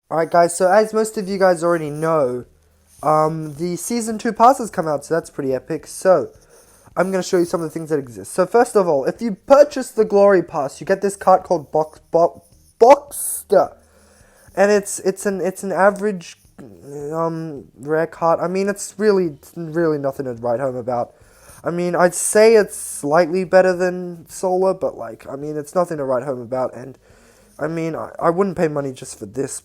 Alright guys, so as most of you guys already know, the Season 2 pass has come out, so that's pretty epic. So, I'm going to show you some of the things that exist. So first of all, if you purchase the Glory Pass, you get this card called Boxster. And it's an average rare card. I mean, it's really nothing to write home about. I mean, I'd say it's slightly better than Solar, but like, I mean, it's nothing to write home about. And I mean, I wouldn't pay money just for this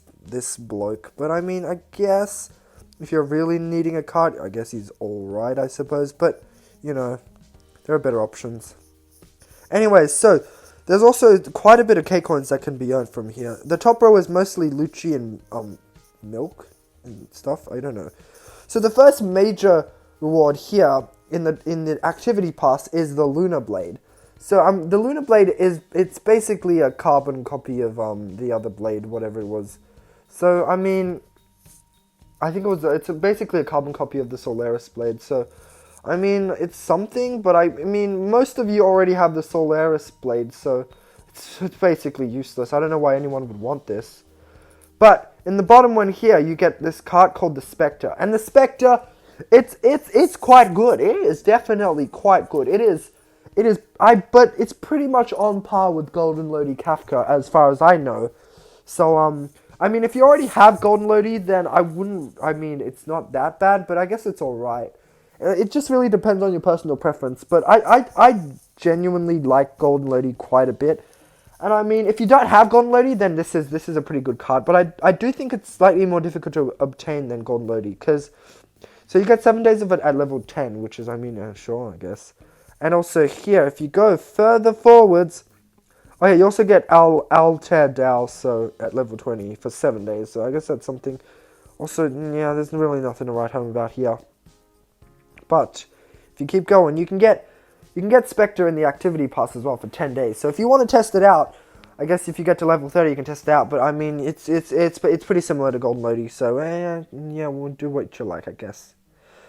bloke. But I mean, I guess if you're really needing a card, I guess he's alright, I suppose. But, you know, there are better options. Anyways, so there's also quite a bit of K-coins that can be earned from here. The top row is mostly Lucci and milk and stuff. I don't know. So the first major reward here in the activity pass is the Lunar Blade. So the Lunar Blade it's basically a carbon copy of the other blade, whatever it was. So I mean, I think it's basically a carbon copy of the Solaris blade. So I mean, it's something, but I mean, most of you already have the Solaris blade, so it's basically useless. I don't know why anyone would want this. But in the bottom one here, you get this card called the Specter, and the Specter, it's quite good. It is definitely quite good. But it's pretty much on par with Golden Lodi Kafka as far as I know. So I mean, if you already have Golden Lodi, then I mean, it's not that bad, but I guess it's alright. It just really depends on your personal preference, but I genuinely like Golden Lodi quite a bit. And I mean, if you don't have Golden Lodi, then this is a pretty good card. But I do think it's slightly more difficult to obtain than Golden Lodi, because so you get 7 days of it at level 10, which is, I mean, sure, I guess. And also here, if you go further forwards, oh yeah, you also get Alterdal, so at level 20 for 7 days. So I guess that's something. Also, yeah, there's really nothing to write home about here. But if you keep going, you can get Specter in the activity pass as well for 10 days. So if you want to test it out, I guess if you get to level 30, you can test it out. But I mean, it's pretty similar to Golden Lodi. So yeah, we'll do what you like, I guess.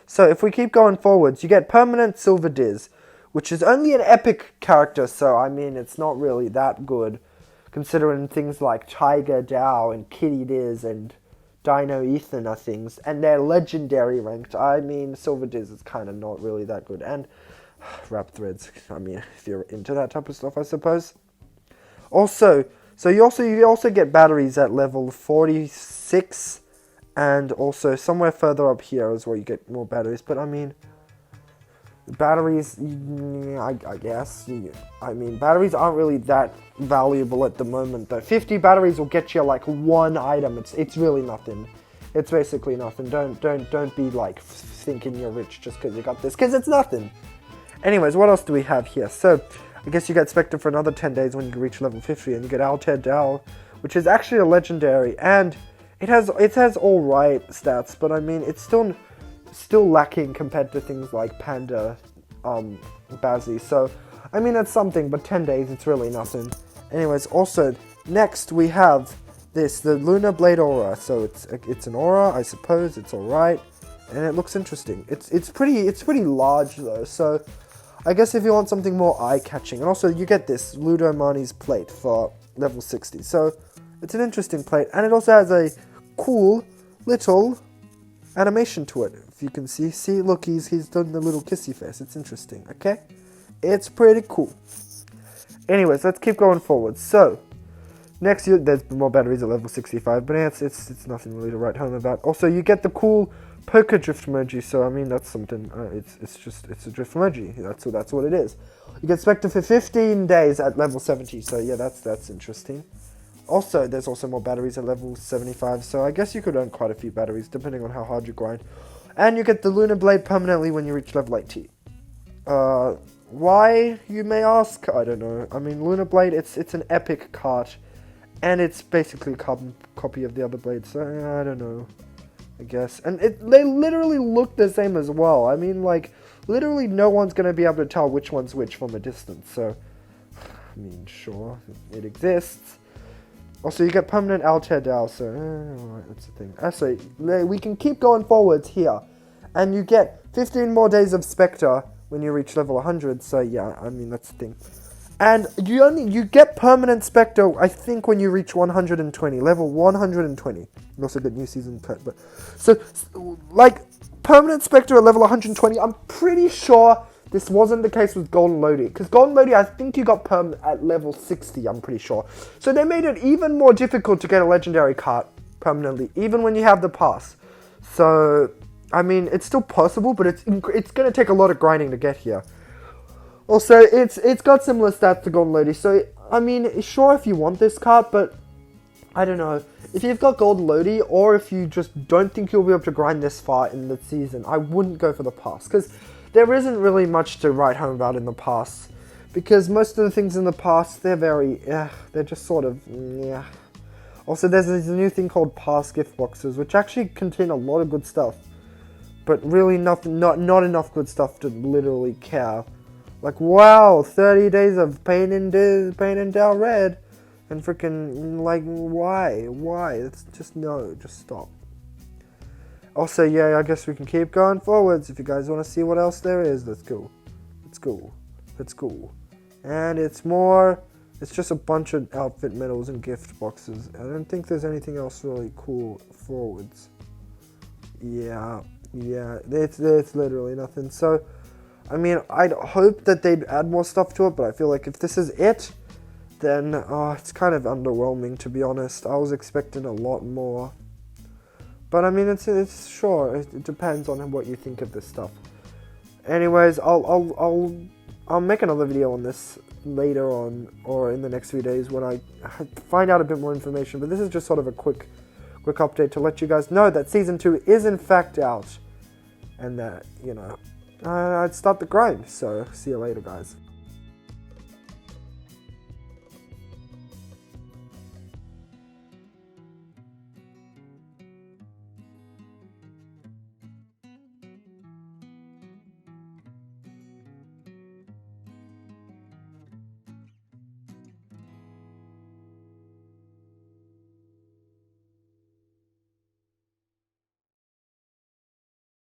So if we keep going forwards, you get permanent Silver Diz, which is only an epic character. So I mean, it's not really that good, considering things like Tiger Dow and Kitty Diz and Dino Ethan are things, and they're legendary ranked. I mean, Silver Diz is kind of not really that good. And Rap Threads, I mean, if you're into that type of stuff, I suppose. Also, so you also get batteries at level 46, and also somewhere further up here is where you get more batteries. But I mean, batteries, I guess. I mean, batteries aren't really that valuable at the moment, though. 50 batteries will get you like one item. It's really nothing. It's basically nothing. Don't be like thinking you're rich just because you got this, because it's nothing. Anyways, what else do we have here? So I guess you get Spectre for another 10 days when you reach level 50, and you get Altair Dal, which is actually a legendary, and it has alright stats, but I mean, it's still lacking compared to things like Panda, Bazzi. So I mean, it's something, but 10 days, it's really nothing. Anyways, also next we have the Lunar Blade Aura. So it's an aura, I suppose. It's alright, and it looks interesting. It's pretty large though. So I guess if you want something more eye-catching, and also you get this Lodumani Plate for level 60. So it's an interesting plate, and it also has a cool little animation to it. If you can see, look, he's done the little kissy face. It's interesting, okay? It's pretty cool. Anyways, let's keep going forward. So next, there's more batteries at level 65, but it's nothing really to write home about. Also, you get the cool poker Driftmoji. So I mean, that's something. It's a Driftmoji. That's what it is. You get Spectre for 15 days at level 70. So yeah, that's interesting. Also, there's also more batteries at level 75, so I guess you could earn quite a few batteries, depending on how hard you grind. And you get the Lunar Blade permanently when you reach level 80. Why, you may ask? I don't know. I mean, Lunar Blade, it's an epic cart, and it's basically a carbon copy of the other blade, so I don't know, I guess. And they literally look the same as well. I mean, like, literally no one's going to be able to tell which one's which from a distance, so, I mean, sure, it exists. Also, you get permanent Altair Dal, so, alright, that's the thing. So, we can keep going forwards here, and you get 15 more days of Spectre when you reach level 100, so yeah, I mean, that's the thing. And you get permanent Specter, I think, when you reach 120, level 120. You also get new season cut, but so like permanent Specter at level 120. I'm pretty sure this wasn't the case with Golden Lodi, because Golden Lodi, I think you got perm at level 60. I'm pretty sure. So they made it even more difficult to get a legendary Kart permanently, even when you have the pass. So I mean, it's still possible, but it's going to take a lot of grinding to get here. Also, it's got similar stats to Golden Lodi, so, I mean, sure if you want this Kart, but, I don't know. If you've got Golden Lodi, or if you just don't think you'll be able to grind this far in the season, I wouldn't go for the pass, because there isn't really much to write home about in the pass, because most of the things in the pass, they're very, they're just sort of, yeah. Also, there's a new thing called pass gift boxes, which actually contain a lot of good stuff, but really not enough good stuff to literally care. Like, wow, 30 days of pain and Dow Red. And freaking, like, why? It's just, no, just stop. Also, yeah, I guess we can keep going forwards. If you guys want to see what else there is, let's go. And it's just a bunch of outfit medals and gift boxes. I don't think there's anything else really cool forwards. Yeah, it's literally nothing. So, I mean, I'd hope that they'd add more stuff to it, but I feel like if this is it, then it's kind of underwhelming, to be honest. I was expecting a lot more. But I mean, it's sure, it depends on what you think of this stuff. Anyways, I'll make another video on this later on, or in the next few days when I find out a bit more information. But this is just sort of a quick update to let you guys know that Season 2 is in fact out. And that, you know, I'd start the grind. So, see you later, guys.